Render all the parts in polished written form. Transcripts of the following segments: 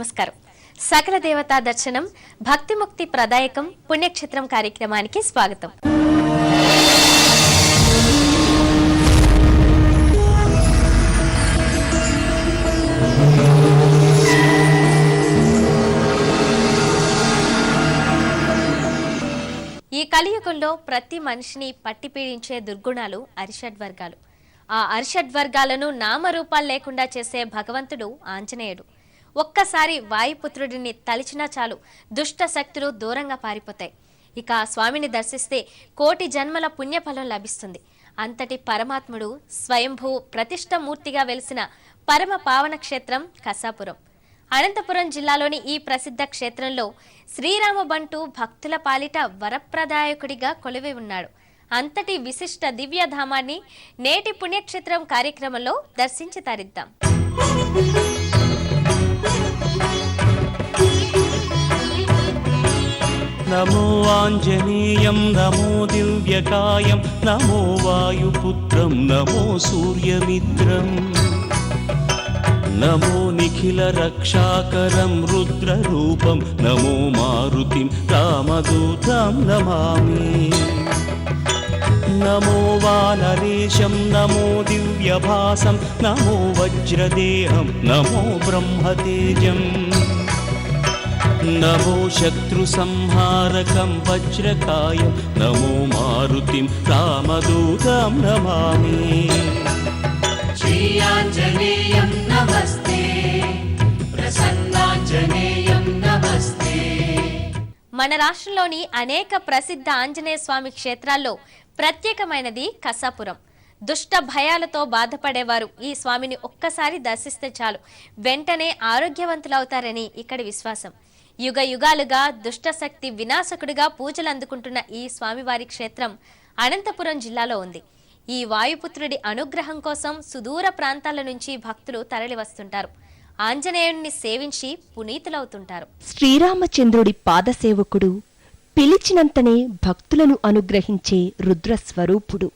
నమస్కారం. సకల దేవతా దర్శనం భక్తిముక్తి ప్రదాయకం పుణ్యక్షేత్రం కార్యక్రమానికి స్వాగతం. ఈ కలియుగంలో ప్రతి మనిషిని పట్టి పీడించే దుర్గుణాలు అరిషడ్వర్గాలు. ఆ అరిషడ్వర్గాలను నామరూపాలు లేకుండా చేసే భగవంతుడు ఆంజనేయుడు. ఒక్కసారి వాయుపుత్రుడిని తలిచినా చాలు దుష్ట శక్తులు దూరంగా పారిపోతాయి. ఇక ఆ స్వామిని దర్శిస్తే కోటి జన్మల పుణ్యఫలం లభిస్తుంది. అంతటి పరమాత్ముడు స్వయంభూ ప్రతిష్టమూర్తిగా వెలిసిన పరమ పావన క్షేత్రం కసాపురం. అనంతపురం జిల్లాలోని ఈ ప్రసిద్ధ క్షేత్రంలో శ్రీరామ బంటు భక్తుల పాలిట వరప్రదాయకుడిగా కొలువై ఉన్నాడు. అంతటి విశిష్ట దివ్యధామాన్ని నేటి పుణ్యక్షేత్రం కార్యక్రమంలో దర్శించి తరిద్దాం. నమో ఆంజనేయం నమో దివ్యకాయం నమో వాయుపుత్రం నమో సూర్యమిత్రం నమో నిఖిల రక్షాకరం రుద్రరూపం నమో మారుతిం రామదూతం నమామి. నమో వానరేశం నమో దివ్యభాసం నమో వజ్రదేహం నమో బ్రహ్మతేజం నమో శత్రు సంహారకం వజ్రకాయం నమో మారుతిం రామదూతం నమామి. శ్రీ ఆంజనేయం నమస్తే ప్రసన్నాంజనేయం నమస్తే. మన రాష్ట్రంలోని అనేక ప్రసిద్ధ ఆంజనేయ స్వామి క్షేత్రాల్లో ప్రత్యేకమైనది కసాపురం. దుష్ట భయాలతో బాధపడేవారు ఈ స్వామిని ఒక్కసారి దర్శిస్తే చాలు వెంటనే ఆరోగ్యవంతులవుతారని ఇక్కడి విశ్వాసం. యుగ యుగాలుగా దుష్టశక్తి వినాశకుడిగా పూజలు అందుకుంటున్న ఈ స్వామివారి క్షేత్రం అనంతపురం జిల్లాలో ఉంది. ఈ వాయుపుత్రుడి అనుగ్రహం కోసం సుదూర ప్రాంతాల నుంచి భక్తులు తరలి వస్తుంటారు. ఆంజనేయుణ్ణి సేవించి పునీతులవుతుంటారు. శ్రీరామచంద్రుడి పాదసేవకుడు, పిలిచినంతనే భక్తులను అనుగ్రహించే రుద్రస్వరూపుడు,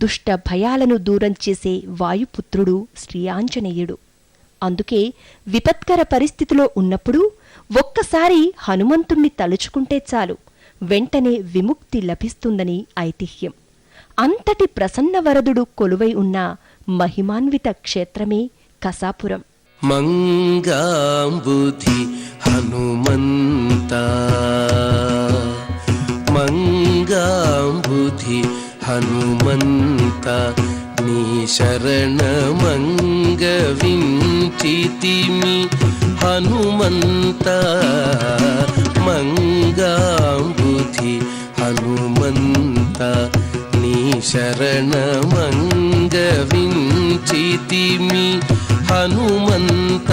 దుష్ట భయాలను దూరం చేసే వాయుపుత్రుడు శ్రీ ఆంజనేయుడు. అందుకే విపత్కర పరిస్థితిలో ఉన్నప్పుడు ఒక్కసారి హనుమంతుణ్ణి తలుచుకుంటే చాలు వెంటనే విముక్తి లభిస్తుందని ఐతిహ్యం. అంతటి ప్రసన్నవరదుడు కొలువై ఉన్న మహిమాన్విత క్షేత్రమే కసాపురం. మంగాంబుధి హనుమంత మంగాంబుధి హనుమంత నీ శరణమంగ వించితిమి హనుమంత మంగాంబుధి హనుమంత నీ శరణమంగ వించితిమి హనుమంత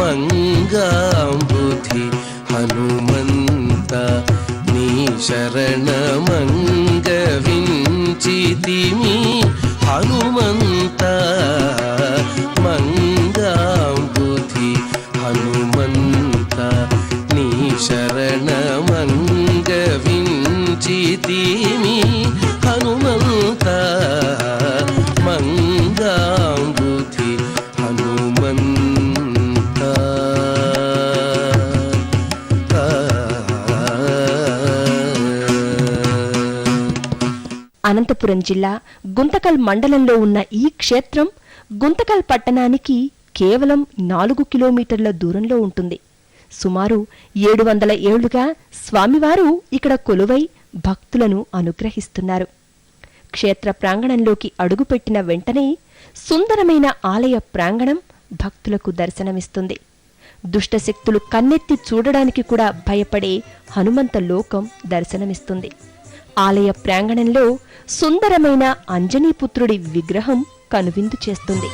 మంగాంబుధి హనుమంత నీ శరణమంగ వించితిమి హనుమంత మంగాంబుధి హనుమంత నీ శరణమంగ వించితిమి హనుమంత మంగాంబుధి హనుమంత. అనంతపురం జిల్లా గుంతకల్ మండలంలో ఉన్న ఈ క్షేత్రం గుంతకల్ పట్టణానికి కేవలం 4 కిలోమీటర్ల దూరంలో ఉంటుంది. సుమారు 700 ఏళ్లుగా స్వామివారు ఇక్కడ కొలువై భక్తులను అనుగ్రహిస్తున్నారు. క్షేత్ర ప్రాంగణంలోకి అడుగుపెట్టిన వెంటనే సుందరమైన ఆలయ ప్రాంగణం భక్తులకు దర్శనమిస్తుంది. దుష్టశక్తులు కన్నెత్తి చూడడానికి కూడా భయపడే హనుమంత లోకం దర్శనమిస్తుంది. ఆలయ ప్రాంగణంలో సుందరమైన అంజనీపుత్రుడి విగ్రహం కనువిందు చేస్తుంది.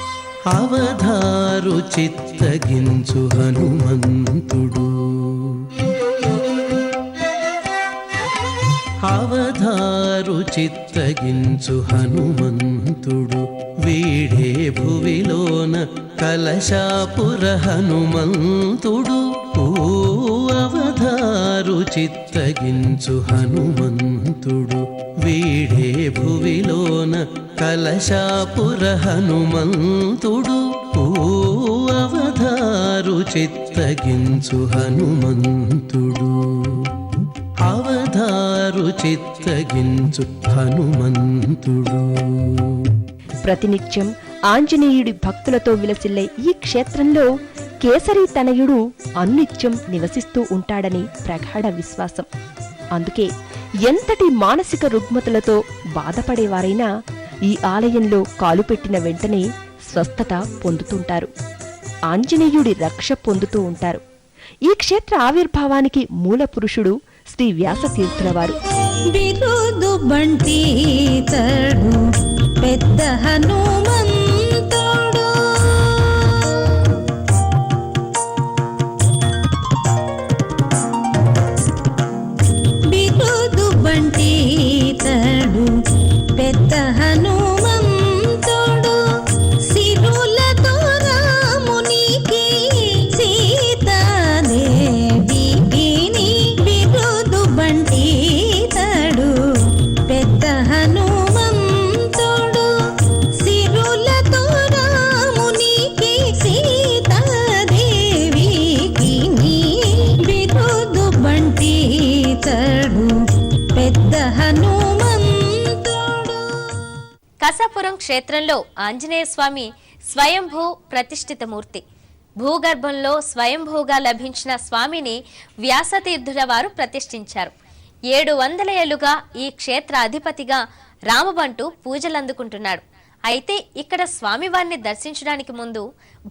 అవధారు చిత్తగించు హనుమంతుడు అవధారు చిత్తగించు హనుమంతుడు వీడే భువిలోన కలశాపుర హనుమంతుడు అవధారు చిత్తగించు హనుమంతుడు వీడే భువిలోన కలశాపుర హనుమంతుడు అవధారు చిత్తగించు హనుమంతుడు అవధారు చిత్తగించు హనుమంతుడు. ప్రతినిత్యం ఆంజనేయుడి భక్తులతో విలసిల్లే ఈ క్షేత్రంలో కేసరి తనయుడు అన్నిత్యం నివసిస్తూ ఉంటాడని ప్రగాఢ విశ్వాసం. అందుకే ఎంతటి మానసిక రుగ్మతలతో బాధపడేవారైనా ఈ ఆలయంలో కాలుపెట్టిన వెంటనే స్వస్థత పొందుతుంటారు, ఆంజనేయుడి రక్ష పొందుతూ ఉంటారు. ఈ క్షేత్ర ఆవిర్భావానికి మూల పురుషుడు శ్రీ వ్యాసతీర్థుల వారు. బిరుదు బంటి తడు పెద్ద హనుమంతుడు బిరుదు బంటి తడు పెద్ద హనుమంతుడు సిరులతో రామునికి సీతాదేవికి బిరుదు బంటి తడు పెద్ద హనుమంతుడు సిరులతో రామునికి సీతాదేవికి బిరుదు బంటి తడు పెద్ద హనుమంతుడు. కసాపురం క్షేత్రంలో ఆంజనేయ స్వామి స్వయంభూ ప్రతిష్ఠిత మూర్తి. భూగర్భంలో స్వయంభూగా లభించిన స్వామిని వ్యాసతీర్థుల వారు ప్రతిష్ఠించారు. 700 ఏళ్లుగా ఈ క్షేత్ర అధిపతిగా రామబంటు పూజలందుకుంటున్నాడు. అయితే ఇక్కడ స్వామివారిని దర్శించడానికి ముందు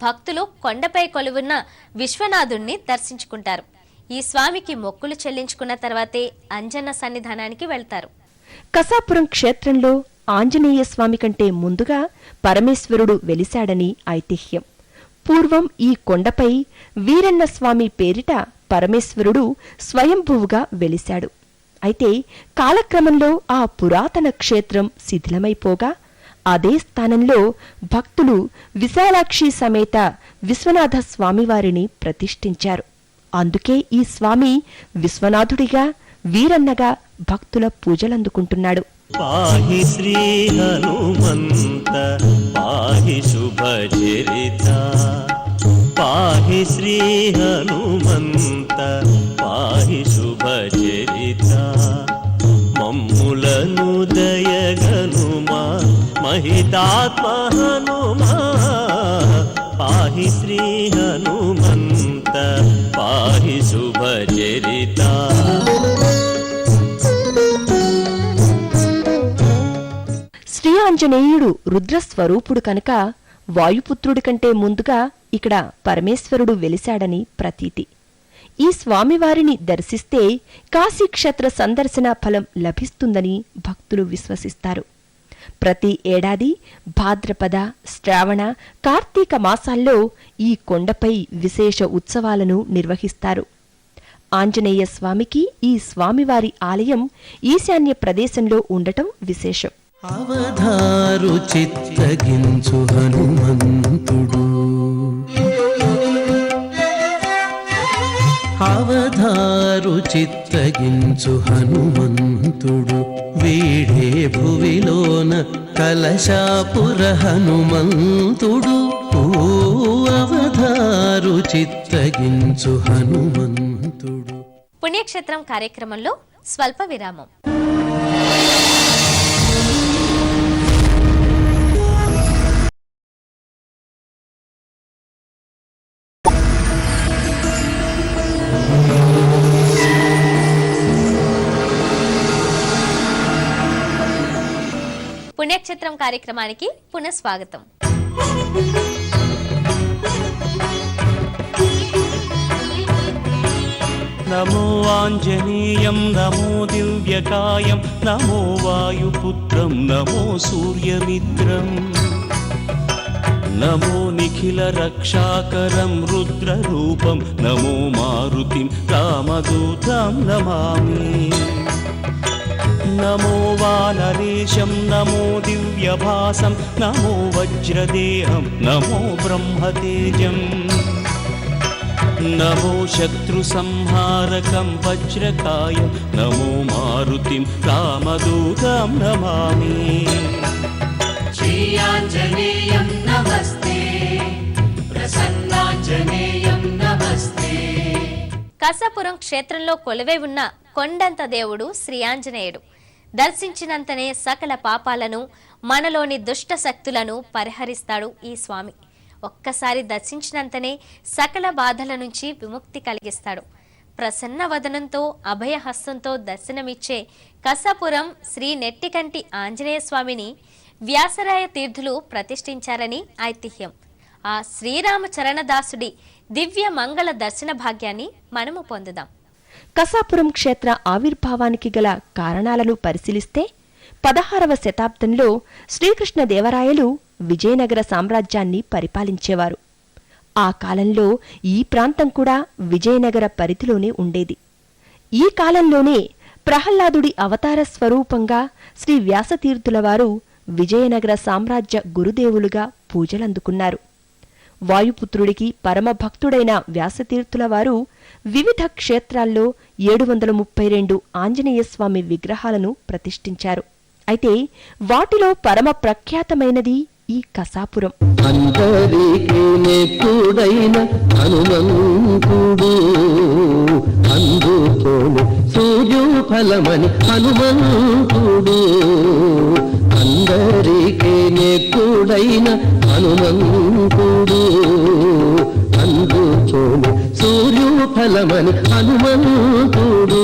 భక్తులు కొండపై కొలువున్న విశ్వనాథుణ్ణి దర్శించుకుంటారు. ఈ స్వామికి మొక్కులు చెల్లించుకున్న తర్వాతే అంజన్న సన్నిధానానికి వెళ్తారు. కసాపురం క్షేత్రంలో ఆంజనేయ స్వామి కంటే ముందుగా పరమేశ్వరుడు వెలిశాడని ఐతిహ్యం. పూర్వం ఈ కొండపై వీరన్న స్వామి పేరిట పరమేశ్వరుడు స్వయంభువుగా వెలిశాడు. అయితే కాలక్రమంలో ఆ పురాతన క్షేత్రం శిథిలమైపోగా అదే స్థానంలో భక్తులు విశాలాక్షి సమేత విశ్వనాథ స్వామివారిని ప్రతిష్ఠించారు. అందుకే ఈ స్వామి విశ్వనాథుడిగా వీరన్నగా భక్తుల పూజలందుకుంటున్నాడు. పాహి శ్రీ హనుమంత పాహి శుభచరిత పాహి శ్రీ హనుమంత పాహి శుభచరిత మమ్ములను దయగనుమా మహితాత్మ హనుమా పాహి శ్రీ హనుమంత పాహి శుభచరిత. శ్రీ ఆంజనేయుడు రుద్రస్వరూపుడు కనుక వాయుపుత్రుడి కంటే ముందుగా ఇక్కడ పరమేశ్వరుడు వెలిశాడని ప్రతీతి. ఈ స్వామివారిని దర్శిస్తే కాశీక్షేత్ర సందర్శన ఫలం లభిస్తుందని భక్తులు విశ్వసిస్తారు. ప్రతి ఏడాది భాద్రపద, శ్రావణ, కార్తీక మాసాల్లో ఈ కొండపై విశేష ఉత్సవాలను నిర్వహిస్తారు. ఆంజనేయ స్వామికి ఈ స్వామివారి ఆలయం ఈశాన్య ప్రదేశంలో ఉండటం విశేషం. అవధారు చిత్తగించు హనుమంతుడు అవధారు చిత్తగించు హనుమంతుడు వీడే భువిలోన కలశాపుర హనుమంతుడు అవధారు చిత్తగించు హనుమంతుడు. పుణ్యక్షేత్రం కార్యక్రమంలో స్వల్ప విరామం. పుణ్యక్షేత్రం కార్యక్రమానికి పునఃస్వాగతం. నమో ఆంజనేయం నమో దివ్యకాయం నమో వాయుపుత్రం నమో సూర్యమిత్రం నమో నిఖిల రక్షాకరం రుద్రరూపం నమో మారుతిం రామదూతం నమామి. నమో వానరేశం నమో దివ్యభాసం నమో వజ్రదేహం నమో బ్రహ్మతేజం నమో శత్రుసంహారకం వజ్రకాయం నమో మారుతిం రామదూతం నమామి. श्रीयाञ्जनेयं नमस्ते प्रसन्नाञ्जनेयं नमस्ते కసాపురం క్షేత్రంలో కొలువై ఉన్న కొండంత దేవుడు శ్రీ ఆంజనేయుడు. దర్శించినంతనే సకల పాపాలను, మనలోని దుష్ట శక్తులను పరిహరిస్తాడు ఈ స్వామి. ఒక్కసారి దర్శించినంతనే సకల బాధల నుంచి విముక్తి కలిగిస్తాడు. ప్రసన్న వదనంతో, అభయహస్తంతో దర్శనమిచ్చే కసాపురం శ్రీ నెట్టికంటి ఆంజనేయ స్వామిని వ్యాసరాయ తీర్థులు ప్రతిష్ఠించారని ఐతిహ్యం. ఆ శ్రీరామచరణదాసుడి దివ్య మంగళ దర్శన భాగ్యాన్ని మనము పొందుదాం. కసాపురం క్షేత్ర ఆవిర్భావానికి గల కారణాలను పరిశీలిస్తే 16వ శతాబ్దంలో శ్రీకృష్ణదేవరాయలు విజయనగర సామ్రాజ్యాన్ని పరిపాలించేవారు. ఆ కాలంలో ఈ ప్రాంతం కూడా విజయనగర పరిధిలోనే ఉండేది. ఈ కాలంలోనే ప్రహ్లాదుడి అవతార స్వరూపంగా శ్రీ వ్యాసతీర్థుల వారు విజయనగర సామ్రాజ్య గురుదేవులుగా పూజలందుకున్నారు. వాయుపుత్రుడికి పరమభక్తుడైన వ్యాసతీర్థుల వారు వివిధ క్షేత్రాల్లో 732 ఆంజనేయస్వామి విగ్రహాలను ప్రతిష్ఠించారు. అయితే వాటిలో పరమ ప్రఖ్యాతమైనది ఈ కసాపురం. అందరికీ నెక్కుడైన హనుమంతుడు, అందుతోను సూర్యోఫలమని హనుమంతుడు. అందరికీ నెక్కుడైన హనుమంతుడు, అందుతోను సూర్యోఫలమని హనుమంతుడు.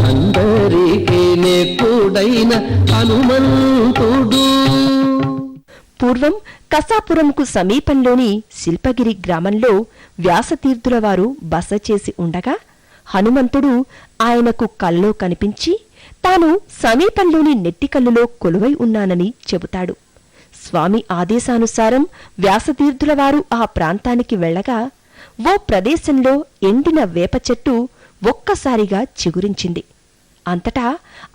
అందరికీ నెక్కుడైన హనుమంతుడు. పూర్వం కసాపురంకు సమీపంలోని శిల్పగిరి గ్రామంలో వ్యాసతీర్థుల వారు బస చేసి ఉండగా హనుమంతుడు ఆయనకు కల్లో కనిపించి తాను సమీపంలోని నెట్టికల్లులో కొలువై ఉన్నానని చెబుతాడు. స్వామి ఆదేశానుసారం వ్యాసతీర్థుల వారు ఆ ప్రాంతానికి వెళ్లగా ఓ ప్రదేశంలో ఎండిన వేప చెట్టు ఒక్కసారిగా చిగురించింది. అంతటా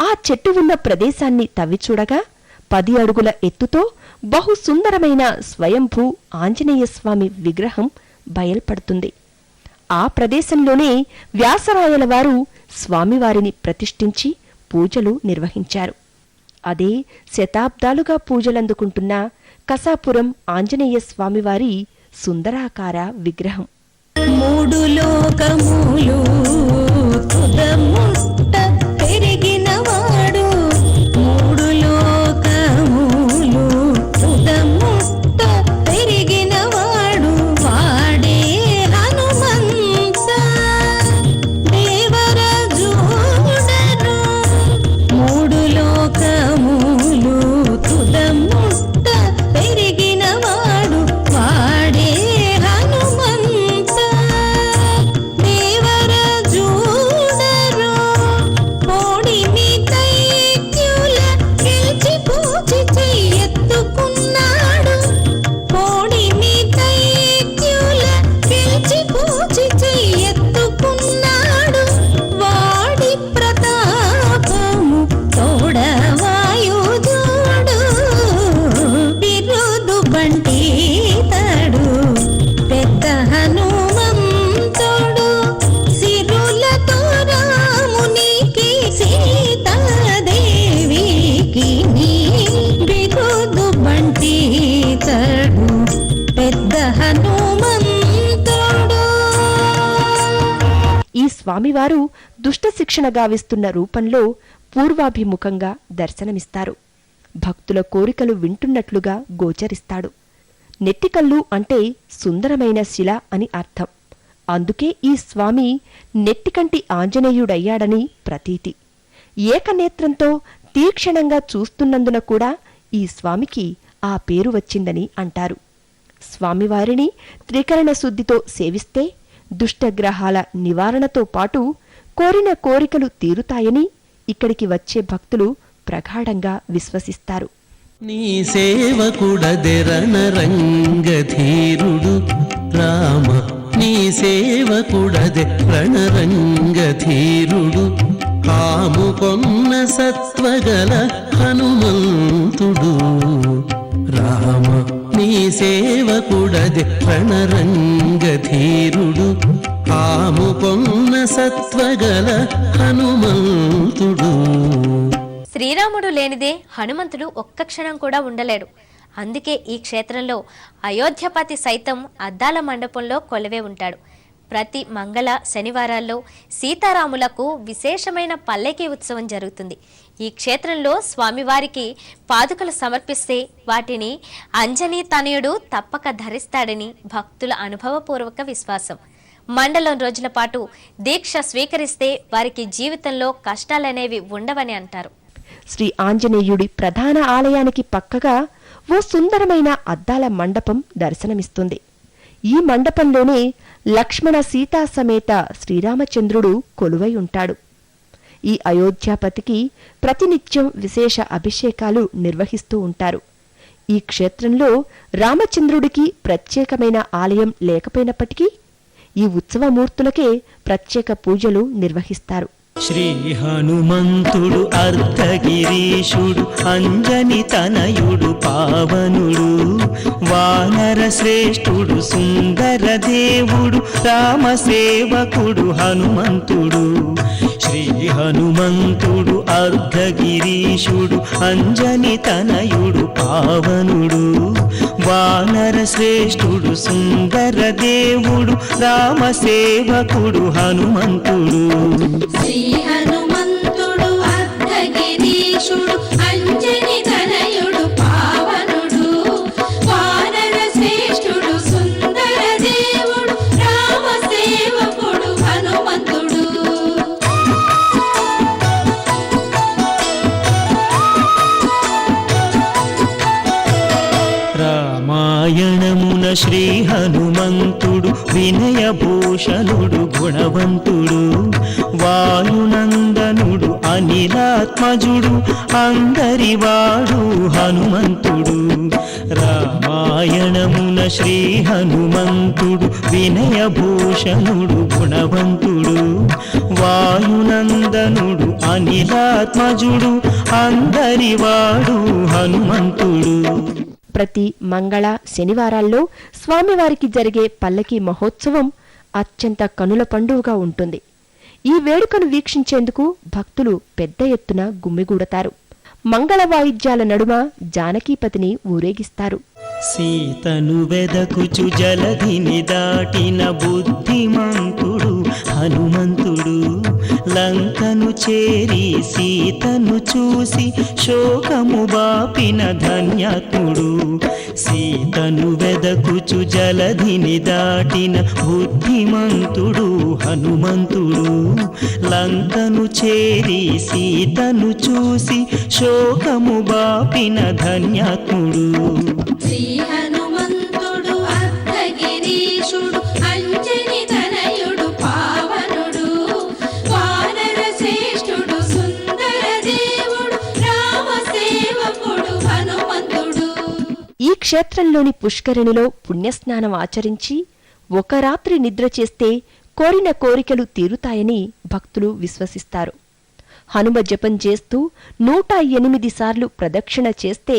ఆ చెట్టు ఉన్న ప్రదేశాన్ని తవ్విచూడగా 10 అడుగుల ఎత్తుతో బహు సుందరమైన స్వయంభూ ఆంజనేయస్వామి విగ్రహం బయల్పడుతుంది. ఆ ప్రదేశంలోనే వ్యాసరాయల వారు స్వామివారిని ప్రతిష్ఠించి పూజలు నిర్వహించారు. అదే శతాబ్దాలుగా పూజలందుకుంటున్న కసాపురం ఆంజనేయ స్వామివారి సుందరాకార విగ్రహం. 3 లోకములు తుదముట్ట పెరిగినవాడు, 3 లోకములు తుదముట్ట పెరిగినవాడు, వాడే హనుమంత దేవర జోడను. 3 లోకములు తుదముట్ట పెరిగినవాడు, వాడే హనుమంత దేవర జోడను. కోడిని దైత్యుల గెలిచి పూజి చెయ్యెత్తుకున్నాడు, కోడిని దైత్యుల గెలిచి పూజి చెయ్యెత్తుకున్నాడు. వాడి ప్రతాపము తోడవాయుజోడు, బిరుదు బంటితడు పెద్ద హనుమంతుడు. సిరులతో రామునికి సీతాదేవికి నీ బిరుదు బంటితడు పెద్ద హనుమంతుడు. ఈ స్వామివారు దుష్ట శిక్షణ గావిస్తున్న రూపంలో పూర్వాభిముఖంగా దర్శనమిస్తారు. భక్తుల కోరికలు వింటున్నట్లుగా గోచరిస్తాడు. నెట్టికల్లు అంటే సుందరమైన శిల అని అర్థం. అందుకే ఈ స్వామి నెట్టికంటి ఆంజనేయుడయ్యాడని ప్రతీతి. ఏకనేత్రంతో తీక్షణంగా చూస్తున్నందున కూడా ఈ స్వామికి ఆ పేరు వచ్చిందని అంటారు. స్వామివారిని త్రికరణ శుద్ధితో సేవిస్తే దుష్టగ్రహాల నివారణతో పాటు కోరిన కోరికలు తీరుతాయని ఇక్కడికి వచ్చే భక్తులు ప్రగాఢంగా విశ్వసిస్తారు. నీ సేవకుడదెరణ రంగధీరుడు రామ, నీ సేవకుడదె రణరంగధీరుడు, కాము కొన్న సత్వగల హనుమంతుడు. రామ నీ సేవకుడదె రణరంగధీరుడు, కాము కొన్న సత్వగల హనుమంతుడు. శ్రీరాముడు లేనిదే హనుమంతుడు ఒక్క క్షణం కూడా ఉండలేడు. అందుకే ఈ క్షేత్రంలో అయోధ్యపతి సైతం అద్దాల మండపంలో కొలువే ఉంటాడు. ప్రతి మంగళ శనివారాల్లో సీతారాములకు విశేషమైన పల్లెకి ఉత్సవం జరుగుతుంది. ఈ క్షేత్రంలో స్వామివారికి పాదుకలు సమర్పిస్తే వాటిని అంజనీ తనయుడు తప్పక ధరిస్తాడని భక్తుల అనుభవపూర్వక విశ్వాసం. మండలం రోజుల పాటు దీక్ష స్వీకరిస్తే వారికి జీవితంలో కష్టాలనేవి ఉండవని అంటారు. శ్రీ ఆంజనేయుడి ప్రధాన ఆలయానికి పక్కగా ఓ సుందరమైన అద్దాల మండపం దర్శనమిస్తుంది. ఈ మండపంలోనే లక్ష్మణ సీతా సమేత శ్రీరామచంద్రుడు కొలువై ఉంటాడు. ఈ అయోధ్యాపతికి ప్రతినిత్యం విశేష అభిషేకాలు నిర్వహిస్తూ ఉంటారు. ఈ క్షేత్రంలో రామచంద్రుడికి ప్రత్యేకమైన ఆలయం లేకపోయినప్పటికీ ఈ ఉత్సవమూర్తులకే ప్రత్యేక పూజలు నిర్వహిస్తారు. శ్రీ హనుమంతుడు అర్ధగిరీశుడు అంజని తనయుడు పావనుడు వానర శ్రేష్ఠుడు సుందర దేవుడు రామసేవకుడు హనుమంతుడు. శ్రీ హనుమంతుడు అర్ధగిరీశుడు అంజని తనయుడు పావనుడు వానర శ్రేష్ఠుడు సుందర దేవుడు రామసేవకుడు హనుమంతుడు. శ్రీ హనుమంతుడు అర్ధగిరీశుడు అంజని తనయుడు పావనుడు వానర శ్రేష్ఠుడు సుందర దేవుడు రామసేవకుడు హనుమంతుడు. రామాయణమున శ్రీ హనుమంతుడు వినయభూషణుడు గుణవంతుడు వాయునందనుడు అనిలాత్మజుడు అందరివాడు హనుమంతుడు. రామాయణమున శ్రీ హనుమంతుడు వినయభూషణుడు గుణవంతుడు వాయునందనుడు అనిలాత్మజుడు అందరివాడు హనుమంతుడు. ప్రతి మంగళ శనివారాల్లో స్వామివారికి జరిగే పల్లకి మహోత్సవం అత్యంత కనుల పండుగగా ఉంటుంది. ఈ వేడుకను వీక్షించేందుకు భక్తులు పెద్ద ఎత్తున గుమ్మిగూడతారు. మంగళ వాయిద్యాల నడుమ జానకీపతిని ఊరేగిస్తారు. సీతను వెదకుచు జలధిని దాటిన బుద్ధిమంతుడు హనుమంతుడు లంకను చేరి సీతను చూసి శోకము బాపిన ధన్యాత్ముడు. సీతను వెదకుచు జలధిని దాటిన బుద్ధిమంతుడు హనుమంతుడు లంకను చేరి సీతను చూసి శోకము బాపిన ధన్యాత్ముడు. శ్రీ హనుమంతుడు అర్ధగిరీశుడు అంజని తనయుడు పావనుడు వానర శ్రేష్ఠుడు సుందర దేవుడు రామసేవకుడు హనుమంతుడు. ఈ క్షేత్రంలోని పుష్కరిణిలో పుణ్యస్నానం ఆచరించి ఒక రాత్రి నిద్ర చేస్తే కోరిన కోరికలు తీరుతాయని భక్తులు విశ్వసిస్తారు. హనుమ జపం చేస్తూ 108 సార్లు ప్రదక్షిణ చేస్తే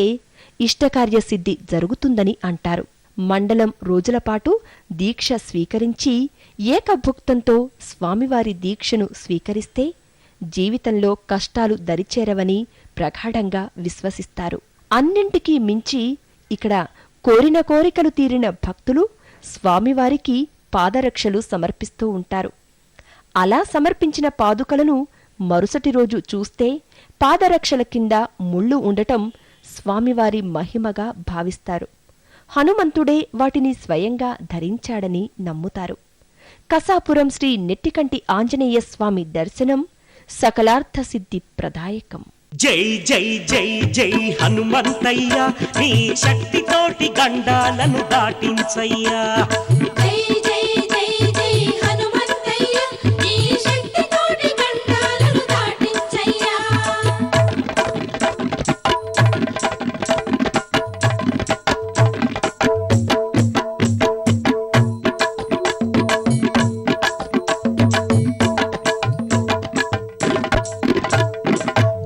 ఇష్టకార్య సిద్ధి జరుగుతుందని అంటారు. మండలం రోజులపాటు దీక్ష స్వీకరించి ఏకభుక్తంతో స్వామివారి దీక్షను స్వీకరిస్తే జీవితంలో కష్టాలు దరిచేరవని ప్రగాఢంగా విశ్వసిస్తారు. అన్నింటికీ మించి ఇక్కడ కోరిన కోరికలు తీరిన భక్తులు స్వామివారికి పాదరక్షలు సమర్పిస్తూ ఉంటారు. అలా సమర్పించిన పాదుకలను మరుసటి రోజు చూస్తే పాదరక్షల కింద ముళ్ళు ఉండటం స్వామివారి మహిమగా భావిస్తారు. హనుమంతుడే వాటిని స్వయంగా ధరించాడని నమ్ముతారు. కసాపురం శ్రీ నెట్టికంటి ఆంజనేయ స్వామి దర్శనం సకలార్థ సిద్ధి ప్రదాయకం. జై జై జై జై హనుమంతయ్య నీ శక్తితోటి గండాలను దాటించయ్యా. జై జై జై జై హనుమంతయ్య నీ శక్తితోటి గండాలను దాటించయ్యా.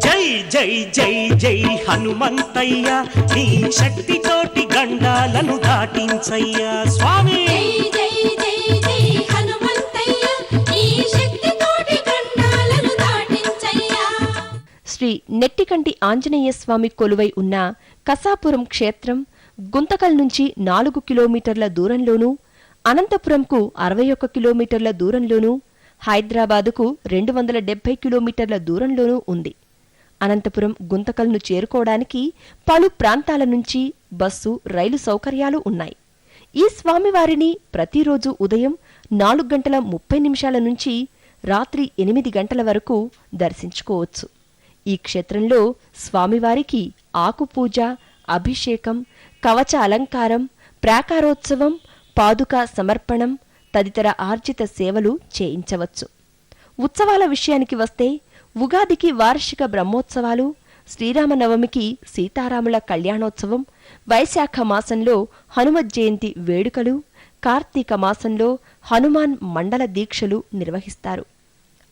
జై జై జై హనుమంతయ్య నీ శక్తితోటి గండాలను దాటించయ్యా స్వామి. జై జై జై హనుమంతయ్య నీ శక్తితోటి గండాలను దాటించయ్యా. శ్రీ నెట్టికంటి ఆంజనేయ స్వామి కొలువై ఉన్న కసాపురం క్షేత్రం గుంతకల్ నుంచి 4 కిలోమీటర్ల దూరంలోనూ, అనంతపురంకు 61 కిలోమీటర్ల దూరంలోనూ, హైదరాబాదుకు 270 కిలోమీటర్ల దూరంలోనూ ఉంది. అనంతపురం గుంతకల్ను చేరుకోవడానికి పలు ప్రాంతాల నుంచి బస్సు, రైలు సౌకర్యాలు ఉన్నాయి. ఈ స్వామివారిని ప్రతిరోజు ఉదయం 4:30 నుంచి రాత్రి 8 గంటల వరకు దర్శించుకోవచ్చు. ఈ క్షేత్రంలో స్వామివారికి ఆకుపూజ, అభిషేకం, కవచ అలంకారం, ప్రాకారోత్సవం, పాదుకా సమర్పణం తదితర ఆర్జిత సేవలు చేయించవచ్చు. ఉత్సవాల విషయానికి వస్తే ఉగాదికి వార్షిక బ్రహ్మోత్సవాలు, శ్రీరామనవమికి సీతారాముల కళ్యాణోత్సవం, వైశాఖ మాసంలో హనుమత్ జయంతి వేడుకలు, కార్తీక మాసంలో హనుమాన్ మండల దీక్షలు నిర్వహిస్తారు.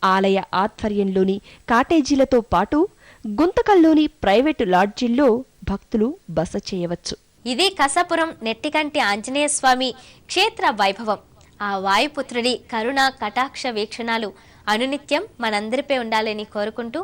ఆలయ ఆధ్వర్యంలోని కాటేజీలతో పాటు గుంతకల్లోని ప్రైవేటు లాడ్జీల్లో భక్తులు బస చేయవచ్చు. ఇది కసాపురం నెట్టికంటి ఆంజనేయ స్వామి క్షేత్ర వైభవం. ఆ వాయుపుత్రుడి కరుణ కటాక్ష వీక్షణాలు అనునిత్యం మనందరిపై ఉండాలని కోరుకుంటూ